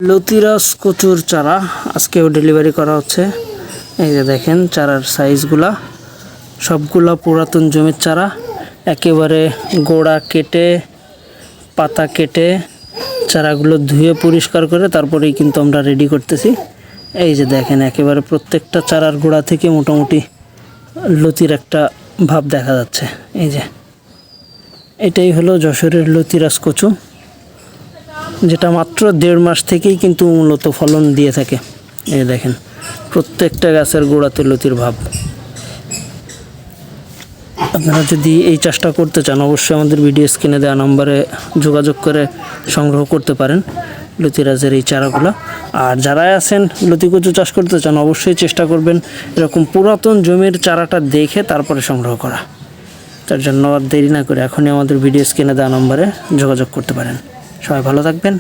লতিরাজ কচুর চারা আজকেও ডেলিভারি করা হচ্ছে। এই যে দেখেন চারার সাইজগুলা, সবগুলা পুরাতন জমির চারা। একেবারে গোড়া কেটে পাতা কেটে চারাগুলো ধুয়ে পরিষ্কার করে তারপরেই কিন্তু আমরা রেডি করতেছি। এই যে দেখেন একেবারে প্রত্যেকটা চারার গোড়া থেকে মোটামুটি লতির একটা ভাব দেখা যাচ্ছে। এই যে এটাই হলো যশোরের লতিরাজ কচু, যেটা মাত্র 1.5 মাস থেকেই কিন্তু মূলত ফলন দিয়ে থাকে। এই দেখেন প্রত্যেকটা গাছের গোড়াতে লতির ভাব। আপনারা যদি এই চাষটা করতে চান অবশ্যই আমাদের ভিডিও স্ক্রিনে দেওয়া নম্বরে যোগাযোগ করে সংগ্রহ করতে পারেন লতিরাজের এই চারাগুলো। আর যারা আছেন লতি কচু চাষ করতে চান অবশ্যই চেষ্টা করবেন এরকম পুরাতন জমির চারাটা দেখে তারপরে সংগ্রহ করা। তার জন্য আর দেরি না করে এখনই আমাদের ভিডিও স্ক্রিনে দেওয়া নম্বরে যোগাযোগ করতে পারেন। সবাই ভালো থাকবেন।